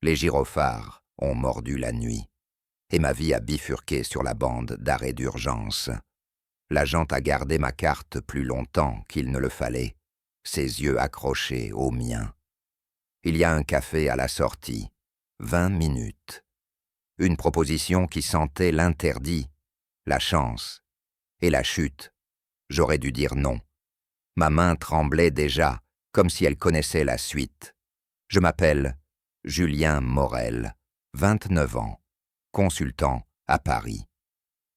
Les gyrophares ont mordu la nuit, et ma vie a bifurqué sur la bande d'arrêt d'urgence. L'agent a gardé ma carte plus longtemps qu'il ne le fallait, ses yeux accrochés aux miens. Il y a un café à la sortie, 20 minutes. Une proposition qui sentait l'interdit, la chance et la chute. J'aurais dû dire non. Ma main tremblait déjà, comme si elle connaissait la suite. Je m'appelle Julien Morel, 29 ans, consultant à Paris.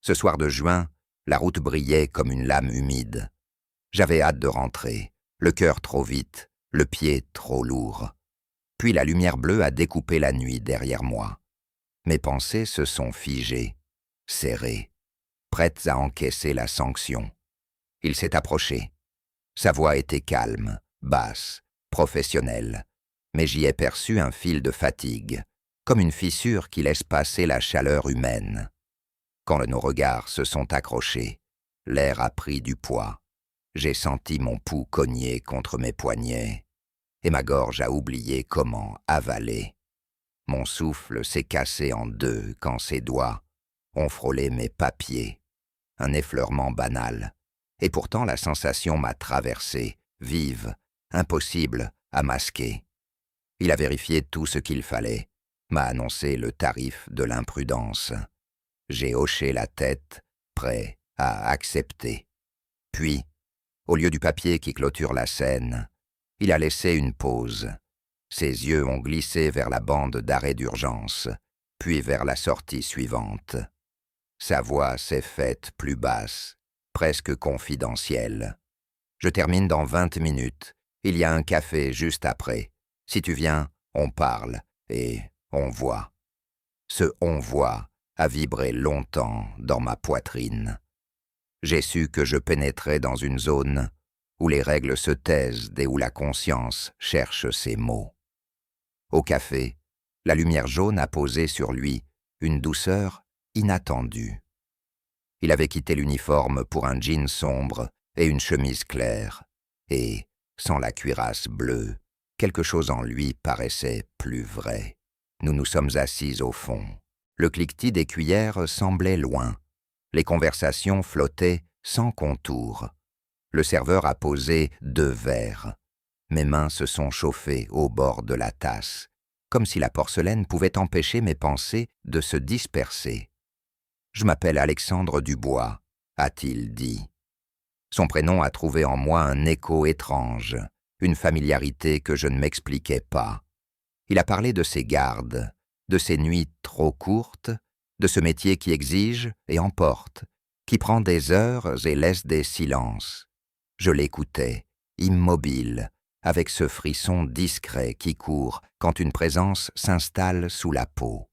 Ce soir de juin, la route brillait comme une lame humide. J'avais hâte de rentrer, le cœur trop vite, le pied trop lourd. Puis la lumière bleue a découpé la nuit derrière moi. Mes pensées se sont figées, serrées, prêtes à encaisser la sanction. Il s'est approché. Sa voix était calme, basse, professionnelle, mais j'y ai perçu un fil de fatigue, comme une fissure qui laisse passer la chaleur humaine. Quand nos regards se sont accrochés, l'air a pris du poids. J'ai senti mon pouls cogner contre mes poignets, et ma gorge a oublié comment avaler. Mon souffle s'est cassé en deux quand ses doigts ont frôlé mes papiers. Un effleurement banal. Et pourtant la sensation m'a traversé, vive, impossible à masquer. Il a vérifié tout ce qu'il fallait, m'a annoncé le tarif de l'imprudence. J'ai hoché la tête, prêt à accepter. Puis, au lieu du papier qui clôture la scène, il a laissé une pause. Ses yeux ont glissé vers la bande d'arrêt d'urgence, puis vers la sortie suivante. Sa voix s'est faite plus basse, presque confidentielle. Je termine dans 20 minutes. Il y a un café juste après. Si tu viens, on parle et on voit. Ce « on voit » a vibré longtemps dans ma poitrine. J'ai su que je pénétrais dans une zone où les règles se taisent et où la conscience cherche ses mots. Au café, la lumière jaune a posé sur lui une douceur inattendue. Il avait quitté l'uniforme pour un jean sombre et une chemise claire, et, sans la cuirasse bleue, quelque chose en lui paraissait plus vrai. Nous nous sommes assis au fond. Le cliquetis des cuillères semblait loin. Les conversations flottaient sans contour. Le serveur a posé 2 verres. Mes mains se sont chauffées au bord de la tasse, comme si la porcelaine pouvait empêcher mes pensées de se disperser. « Je m'appelle Alexandre Dubois », a-t-il dit. Son prénom a trouvé en moi un écho étrange, une familiarité que je ne m'expliquais pas. Il a parlé de ses gardes, de ses nuits trop courtes, de ce métier qui exige et emporte, qui prend des heures et laisse des silences. Je l'écoutais, immobile, avec ce frisson discret qui court quand une présence s'installe sous la peau.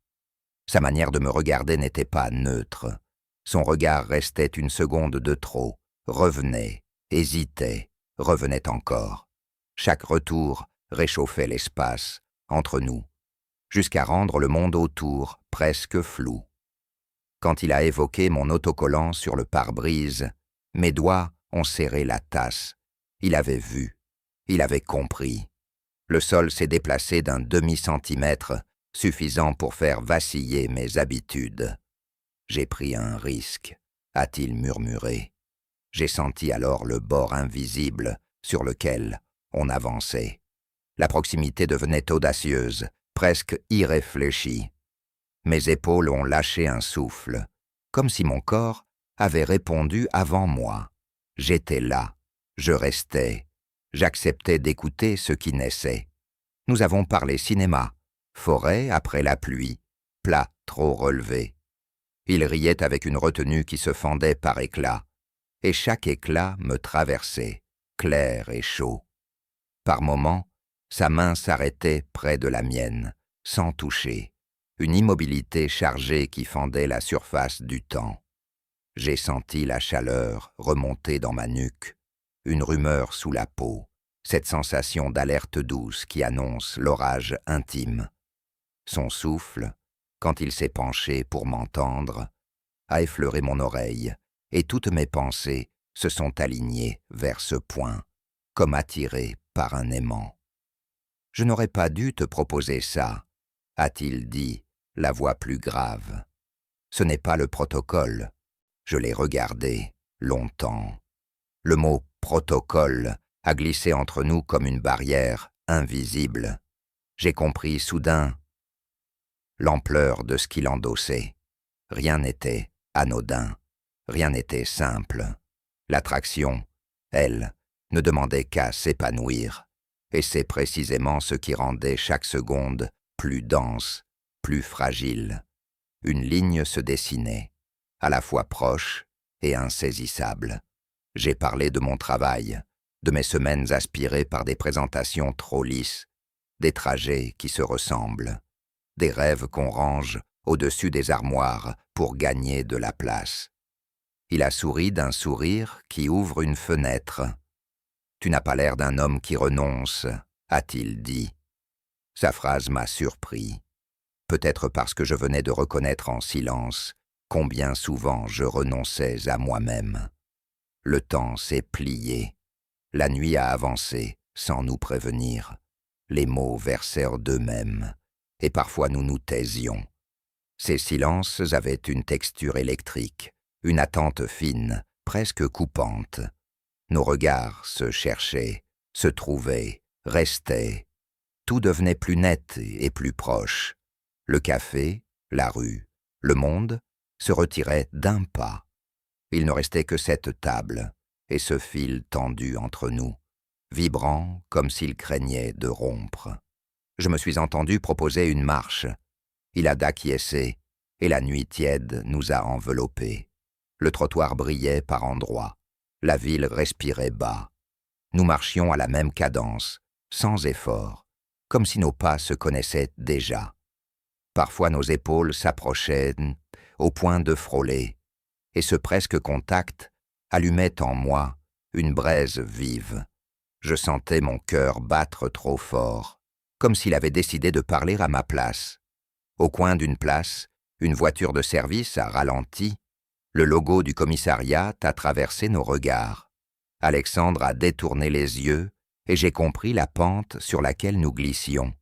Sa manière de me regarder n'était pas neutre. Son regard restait une seconde de trop, revenait, hésitait, revenait encore. Chaque retour réchauffait l'espace entre nous, jusqu'à rendre le monde autour presque flou. Quand il a évoqué mon autocollant sur le pare-brise, mes doigts ont serré la tasse. Il avait vu, il avait compris. Le sol s'est déplacé d'un demi-centimètre, suffisant pour faire vaciller mes habitudes. J'ai pris un risque, a-t-il murmuré. J'ai senti alors le bord invisible sur lequel on avançait. La proximité devenait audacieuse, presque irréfléchie. Mes épaules ont lâché un souffle, comme si mon corps avait répondu avant moi. J'étais là, je restais, j'acceptais d'écouter ce qui naissait. Nous avons parlé cinéma, forêt après la pluie, plat trop relevé. Il riait avec une retenue qui se fendait par éclats, et chaque éclat me traversait, clair et chaud. Par moments, sa main s'arrêtait près de la mienne, sans toucher, une immobilité chargée qui fendait la surface du temps. J'ai senti la chaleur remonter dans ma nuque, une rumeur sous la peau, cette sensation d'alerte douce qui annonce l'orage intime. Son souffle, quand il s'est penché pour m'entendre, a effleuré mon oreille, et toutes mes pensées se sont alignées vers ce point, comme attirées par un aimant. Je n'aurais pas dû te proposer ça. a-t-il dit, la voix plus grave. Ce n'est pas le protocole. Je l'ai regardé longtemps. Le mot « protocole » a glissé entre nous comme une barrière invisible. J'ai compris soudain l'ampleur de ce qu'il endossait. Rien n'était anodin, rien n'était simple. L'attraction, elle, ne demandait qu'à s'épanouir, et c'est précisément ce qui rendait chaque seconde plus dense, plus fragile. Une ligne se dessinait, à la fois proche et insaisissable. J'ai parlé de mon travail, de mes semaines aspirées par des présentations trop lisses, des trajets qui se ressemblent, des rêves qu'on range au-dessus des armoires pour gagner de la place. Il a souri d'un sourire qui ouvre une fenêtre. « Tu n'as pas l'air d'un homme qui renonce », a-t-il dit. Sa phrase m'a surpris, peut-être parce que je venais de reconnaître en silence combien souvent je renonçais à moi-même. Le temps s'est plié, la nuit a avancé sans nous prévenir. Les mots versèrent d'eux-mêmes, et parfois nous nous taisions. Ces silences avaient une texture électrique, une attente fine, presque coupante. Nos regards se cherchaient, se trouvaient, restaient. Tout devenait plus net et plus proche. Le café, la rue, le monde se retiraient d'un pas. Il ne restait que cette table et ce fil tendu entre nous, vibrant comme s'il craignait de rompre. Je me suis entendu proposer une marche. Il a d'acquiescer, et la nuit tiède nous a enveloppés. Le trottoir brillait par endroits. La ville respirait bas. Nous marchions à la même cadence, sans effort, comme si nos pas se connaissaient déjà. Parfois nos épaules s'approchaient au point de frôler, et ce presque contact allumait en moi une braise vive. Je sentais mon cœur battre trop fort, comme s'il avait décidé de parler à ma place. Au coin d'une place, une voiture de service a ralenti. Le logo du commissariat a traversé nos regards. Alexandre a détourné les yeux et j'ai compris la pente sur laquelle nous glissions.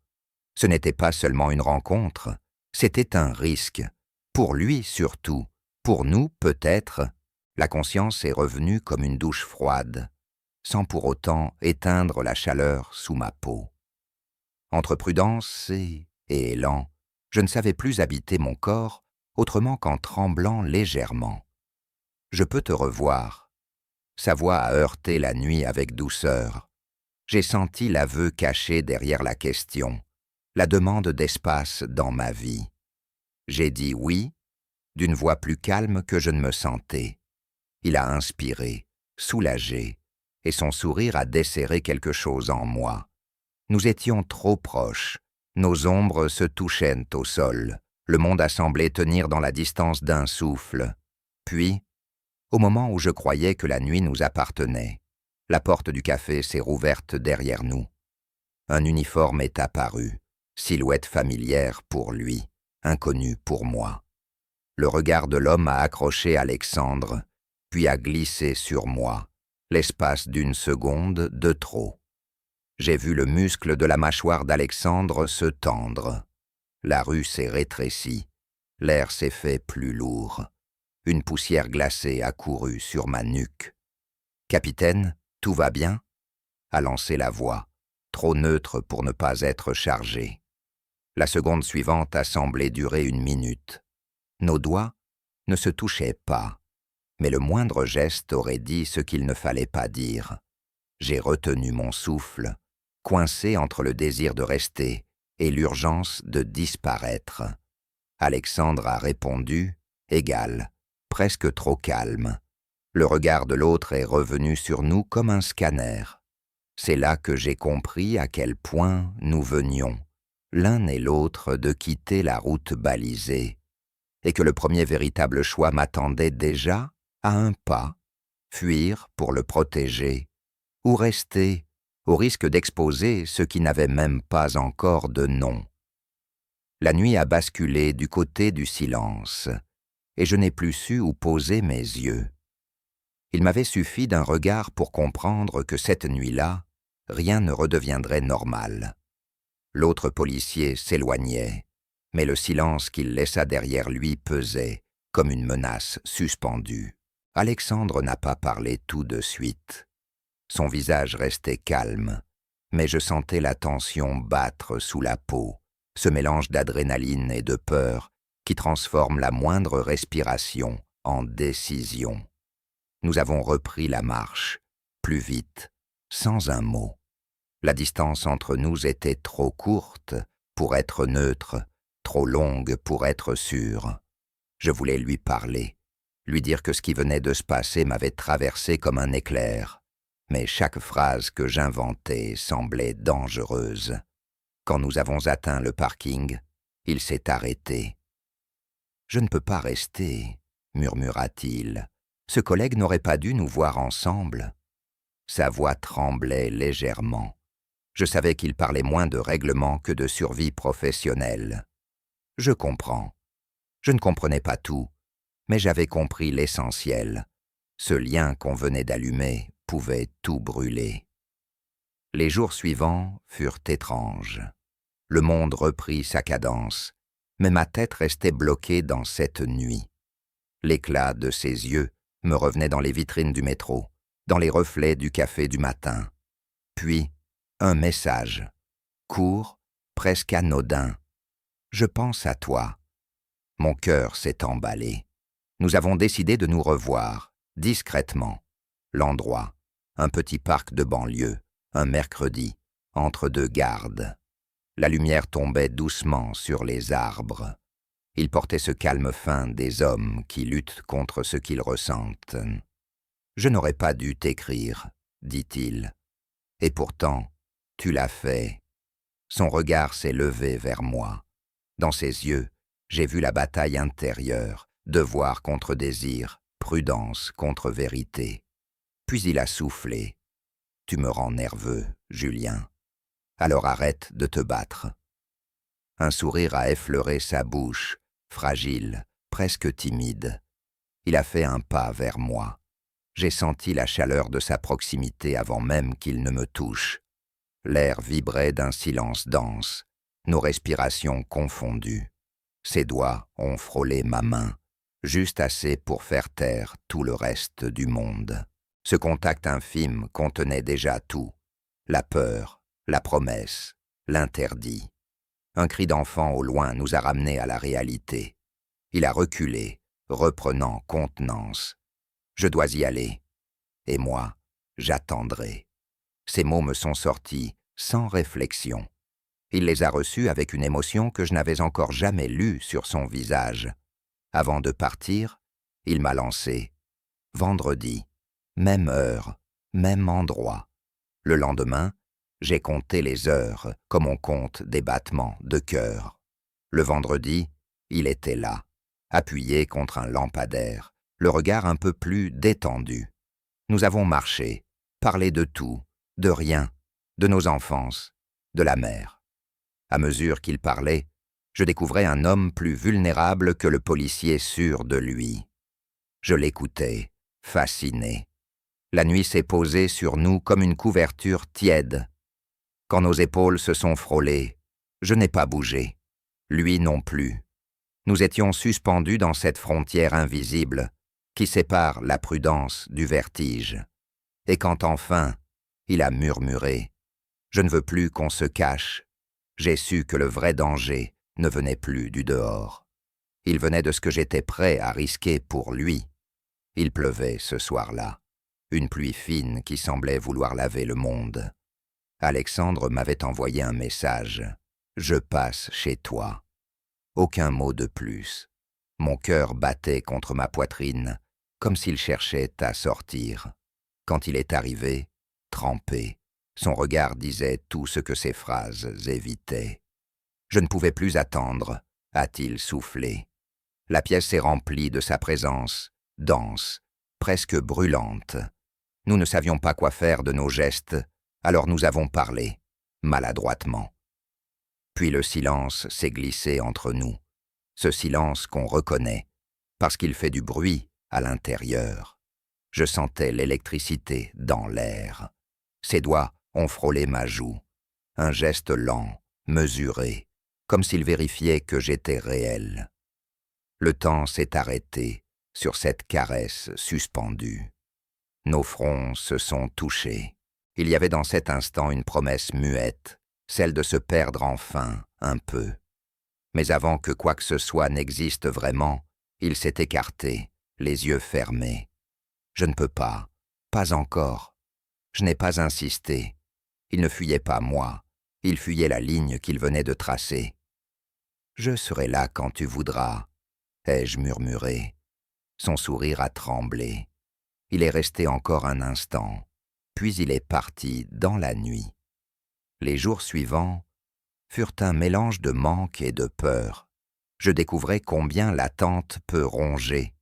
Ce n'était pas seulement une rencontre, c'était un risque. Pour lui surtout, pour nous peut-être. La conscience est revenue comme une douche froide, sans pour autant éteindre la chaleur sous ma peau. Entre prudence et élan, je ne savais plus habiter mon corps autrement qu'en tremblant légèrement. « Je peux te revoir ». Sa voix a heurté la nuit avec douceur. J'ai senti l'aveu caché derrière la question, la demande d'espace dans ma vie. J'ai dit oui, d'une voix plus calme que je ne me sentais. Il a inspiré, soulagé, et son sourire a desserré quelque chose en moi. Nous étions trop proches, nos ombres se touchaient au sol, le monde a semblé tenir dans la distance d'un souffle. Puis, au moment où je croyais que la nuit nous appartenait, la porte du café s'est rouverte derrière nous. Un uniforme est apparu, silhouette familière pour lui, inconnue pour moi. Le regard de l'homme a accroché Alexandre, puis a glissé sur moi, l'espace d'une seconde de trop. J'ai vu le muscle de la mâchoire d'Alexandre se tendre. La rue s'est rétrécie, l'air s'est fait plus lourd. Une poussière glacée a couru sur ma nuque. « Capitaine, tout va bien ?» a lancé la voix, trop neutre pour ne pas être chargée. La seconde suivante a semblé durer 1 minute. Nos doigts ne se touchaient pas, mais le moindre geste aurait dit ce qu'il ne fallait pas dire. J'ai retenu mon souffle, coincé entre le désir de rester et l'urgence de disparaître. Alexandre a répondu, égal, presque trop calme. Le regard de l'autre est revenu sur nous comme un scanner. C'est là que j'ai compris à quel point nous venions, l'un et l'autre, de quitter la route balisée, et que le premier véritable choix m'attendait déjà à un pas, fuir pour le protéger, ou rester, au risque d'exposer ce qui n'avait même pas encore de nom. La nuit a basculé du côté du silence, et je n'ai plus su où poser mes yeux. Il m'avait suffi d'un regard pour comprendre que cette nuit-là, rien ne redeviendrait normal. L'autre policier s'éloignait, Mais le silence qu'il laissa derrière lui pesait, comme une menace suspendue. Alexandre n'a pas parlé tout de suite. Son visage restait calme, mais je sentais la tension battre sous la peau, ce mélange d'adrénaline et de peur qui transforme la moindre respiration en décision. Nous avons repris la marche, plus vite, sans un mot. La distance entre nous était trop courte pour être neutre, trop longue pour être sûre. Je voulais lui parler, lui dire que ce qui venait de se passer m'avait traversé comme un éclair, mais chaque phrase que j'inventais semblait dangereuse. Quand nous avons atteint le parking, il s'est arrêté. « Je ne peux pas rester », murmura-t-il. « Ce collègue n'aurait pas dû nous voir ensemble. » Sa voix tremblait légèrement. Je savais qu'il parlait moins de règlement que de survie professionnelle. Je comprends. Je ne comprenais pas tout, mais j'avais compris l'essentiel. Ce lien qu'on venait d'allumer pouvait tout brûler. Les jours suivants furent étranges. Le monde reprit sa cadence, mais ma tête restait bloquée dans cette nuit. L'éclat de ses yeux me revenait dans les vitrines du métro, dans les reflets du café du matin. Puis, un message, court, presque anodin. « Je pense à toi. » Mon cœur s'est emballé. Nous avons décidé de nous revoir, discrètement. L'endroit, un petit parc de banlieue, un mercredi, entre deux gardes. La lumière tombait doucement sur les arbres. Il portait ce calme fin des hommes qui luttent contre ce qu'ils ressentent. « Je n'aurais pas dû t'écrire, » dit-il. « Et pourtant, tu l'as fait. » Son regard s'est levé vers moi. Dans ses yeux, j'ai vu la bataille intérieure, devoir contre désir, prudence contre vérité. Puis il a soufflé. « Tu me rends nerveux, Julien. Alors arrête de te battre. » Un sourire a effleuré sa bouche, fragile, presque timide. Il a fait un pas vers moi. J'ai senti la chaleur de sa proximité avant même qu'il ne me touche. L'air vibrait d'un silence dense, nos respirations confondues. Ses doigts ont frôlé ma main, juste assez pour faire taire tout le reste du monde. Ce contact infime contenait déjà tout, la peur, la promesse, l'interdit. Un cri d'enfant au loin nous a ramenés à la réalité. Il a reculé, reprenant contenance. « Je dois y aller. Et moi, j'attendrai. » Ces mots me sont sortis sans réflexion. Il les a reçus avec une émotion que je n'avais encore jamais lue sur son visage. Avant de partir, il m'a lancé « Vendredi, même heure, même endroit. » Le lendemain, j'ai compté les heures comme on compte des battements de cœur. Le vendredi, il était là, appuyé contre un lampadaire, le regard un peu plus détendu. Nous avons marché, parlé de tout, de rien, de nos enfances, de la mer. À mesure qu'il parlait, je découvrais un homme plus vulnérable que le policier sûr de lui. Je l'écoutais, fasciné. La nuit s'est posée sur nous comme une couverture tiède. Quand nos épaules se sont frôlées, je n'ai pas bougé. Lui non plus. Nous étions suspendus dans cette frontière invisible qui sépare la prudence du vertige. Et quand enfin, il a murmuré « Je ne veux plus qu'on se cache », j'ai su que le vrai danger ne venait plus du dehors. Il venait de ce que j'étais prêt à risquer pour lui. Il pleuvait ce soir-là, une pluie fine qui semblait vouloir laver le monde. Alexandre m'avait envoyé un message « Je passe chez toi ». Aucun mot de plus. Mon cœur battait contre ma poitrine, comme s'il cherchait à sortir. Quand il est arrivé, trempé, son regard disait tout ce que ses phrases évitaient. « Je ne pouvais plus attendre », a-t-il soufflé. La pièce s'est remplie de sa présence, dense, presque brûlante. Nous ne savions pas quoi faire de nos gestes, alors nous avons parlé, maladroitement. Puis le silence s'est glissé entre nous, ce silence qu'on reconnaît, parce qu'il fait du bruit à l'intérieur. Je sentais l'électricité dans l'air. Ses doigts ont frôlé ma joue, un geste lent, mesuré, comme s'il vérifiait que j'étais réel. Le temps s'est arrêté sur cette caresse suspendue. Nos fronts se sont touchés. Il y avait dans cet instant une promesse muette, celle de se perdre enfin un peu. Mais avant que quoi que ce soit n'existe vraiment, il s'est écarté, les yeux fermés. Je ne peux pas encore. Je n'ai pas insisté. Il ne fuyait pas moi, il fuyait la ligne qu'il venait de tracer. « Je serai là quand tu voudras », ai-je murmuré. Son sourire a tremblé. Il est resté encore un instant, puis il est parti dans la nuit. Les jours suivants furent un mélange de manque et de peur. Je découvrais combien l'attente peut ronger.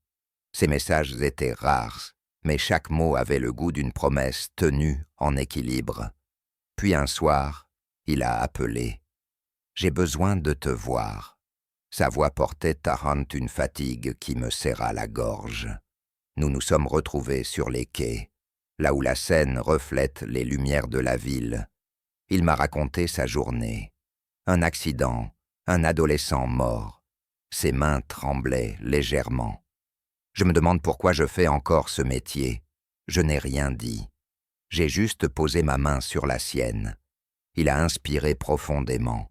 Ses messages étaient rares, mais chaque mot avait le goût d'une promesse tenue en équilibre. Puis un soir, il a appelé. « J'ai besoin de te voir. » Sa voix portait tarant une fatigue qui me serra la gorge. Nous nous sommes retrouvés sur les quais, là où la Seine reflète les lumières de la ville. Il m'a raconté sa journée. Un accident, un adolescent mort. Ses mains tremblaient légèrement. Je me demande pourquoi je fais encore ce métier. Je n'ai rien dit. J'ai juste posé ma main sur la sienne. Il a inspiré profondément.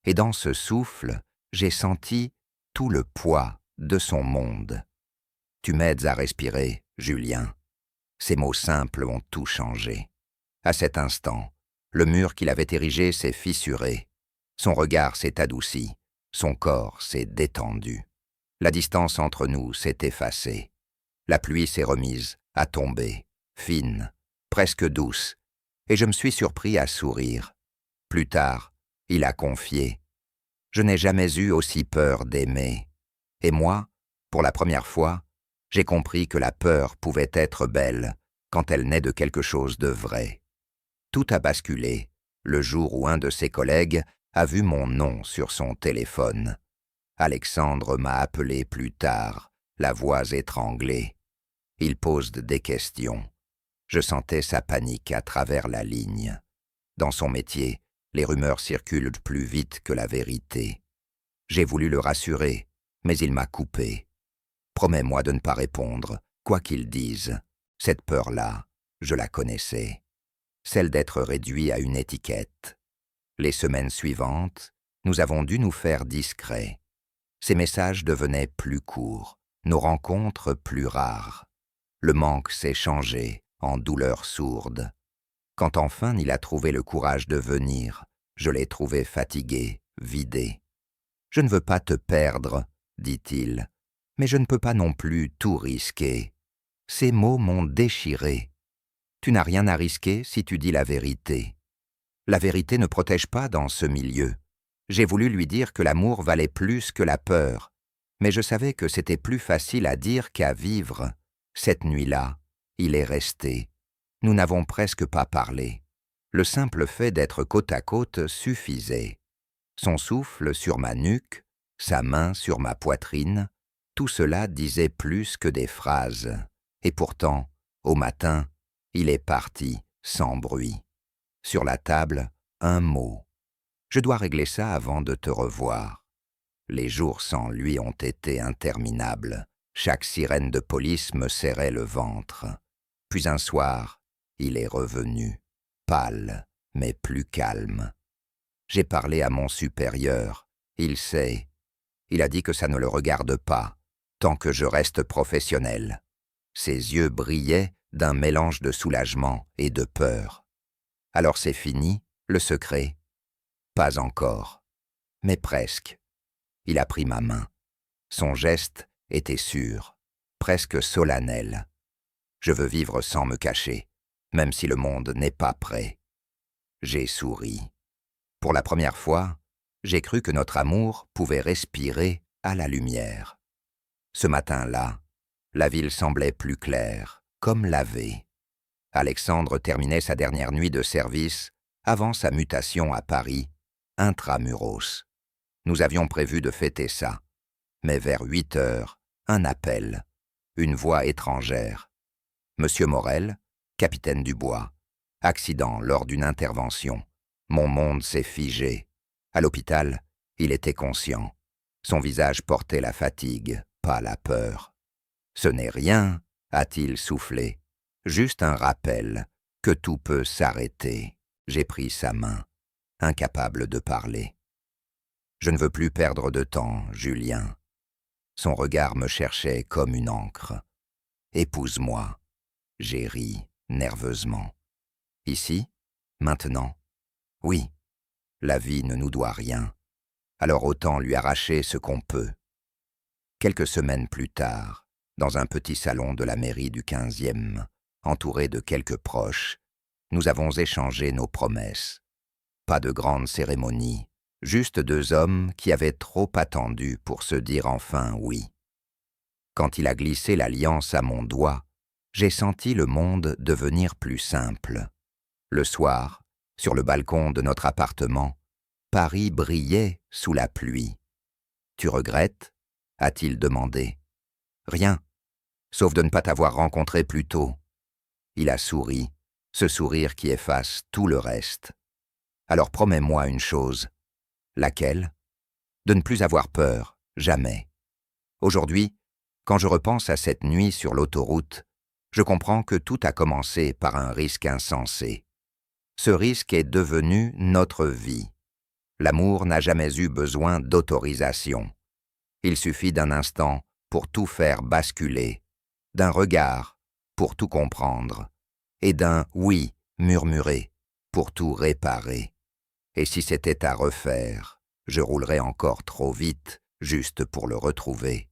Et dans ce souffle, j'ai senti tout le poids de son monde. « Tu m'aides à respirer, Julien. » Ces mots simples ont tout changé. À cet instant, le mur qu'il avait érigé s'est fissuré. Son regard s'est adouci. Son corps s'est détendu. La distance entre nous s'est effacée. La pluie s'est remise à tomber, fine, presque douce, et je me suis surpris à sourire. Plus tard, il a confié. Je n'ai jamais eu aussi peur d'aimer. Et moi, pour la première fois, j'ai compris que la peur pouvait être belle quand elle naît de quelque chose de vrai. Tout a basculé le jour où un de ses collègues a vu mon nom sur son téléphone. Alexandre m'a appelé plus tard, la voix étranglée. Il pose des questions. Je sentais sa panique à travers la ligne. Dans son métier, les rumeurs circulent plus vite que la vérité. J'ai voulu le rassurer, mais il m'a coupé. Promets-moi de ne pas répondre, quoi qu'il dise. Cette peur-là, je la connaissais. Celle d'être réduit à une étiquette. Les semaines suivantes, nous avons dû nous faire discrets. Ces messages devenaient plus courts, nos rencontres plus rares. Le manque s'est changé en douleur sourde. Quand enfin il a trouvé le courage de venir, je l'ai trouvé fatigué, vidé. « Je ne veux pas te perdre, » dit-il, « mais je ne peux pas non plus tout risquer. » Ces mots m'ont déchiré. Tu n'as rien à risquer si tu dis la vérité. La vérité ne protège pas dans ce milieu. J'ai voulu lui dire que l'amour valait plus que la peur, mais je savais que c'était plus facile à dire qu'à vivre. Cette nuit-là, il est resté. Nous n'avons presque pas parlé. Le simple fait d'être côte à côte suffisait. Son souffle sur ma nuque, sa main sur ma poitrine, tout cela disait plus que des phrases. Et pourtant, au matin, il est parti sans bruit. Sur la table, un mot. Je dois régler ça avant de te revoir. Les jours sans lui ont été interminables. Chaque sirène de police me serrait le ventre. Puis un soir, il est revenu, pâle, mais plus calme. J'ai parlé à mon supérieur. Il sait. Il a dit que ça ne le regarde pas, tant que je reste professionnel. Ses yeux brillaient d'un mélange de soulagement et de peur. Alors c'est fini, le secret? Pas encore, mais presque. Il a pris ma main. Son geste était sûr, presque solennel. Je veux vivre sans me cacher, même si le monde n'est pas prêt. J'ai souri. Pour la première fois, j'ai cru que notre amour pouvait respirer à la lumière. Ce matin-là, la ville semblait plus claire, comme lavée. Alexandre terminait sa dernière nuit de service avant sa mutation à Paris, intramuros. Nous avions prévu de fêter ça. Mais vers 8 heures, un appel, une voix étrangère. Monsieur Morel, capitaine du bois. Accident lors d'une intervention. Mon monde s'est figé. À l'hôpital, Il était conscient. Son visage portait la fatigue, pas la peur. « Ce n'est rien », a-t-il soufflé. « Juste un rappel que tout peut s'arrêter. » J'ai pris sa main, incapable de parler. « Je ne veux plus perdre de temps, Julien. » Son regard me cherchait comme une encre. « Épouse-moi. » J'ai ri, nerveusement. « Ici? Maintenant? » « Oui. La vie ne nous doit rien. Alors autant lui arracher ce qu'on peut. » Quelques semaines plus tard, dans un petit salon de la mairie du 15e, entouré de quelques proches, nous avons échangé nos promesses. Pas de grande cérémonie, juste deux hommes qui avaient trop attendu pour se dire enfin oui. Quand il a glissé l'alliance à mon doigt, j'ai senti le monde devenir plus simple. Le soir, sur le balcon de notre appartement, Paris brillait sous la pluie. « Tu regrettes ?» a-t-il demandé. « Rien, sauf de ne pas t'avoir rencontré plus tôt. » Il a souri, ce sourire qui efface tout le reste. « Alors promets-moi une chose. » « Laquelle ? » « De ne plus avoir peur, jamais. Aujourd'hui, quand je repense à cette nuit sur l'autoroute, je comprends que tout a commencé par un risque insensé. Ce risque est devenu notre vie. L'amour n'a jamais eu besoin d'autorisation. Il suffit d'un instant pour tout faire basculer, d'un regard pour tout comprendre, et d'un « oui » murmuré pour tout réparer. Et si c'était à refaire, je roulerais encore trop vite juste pour le retrouver.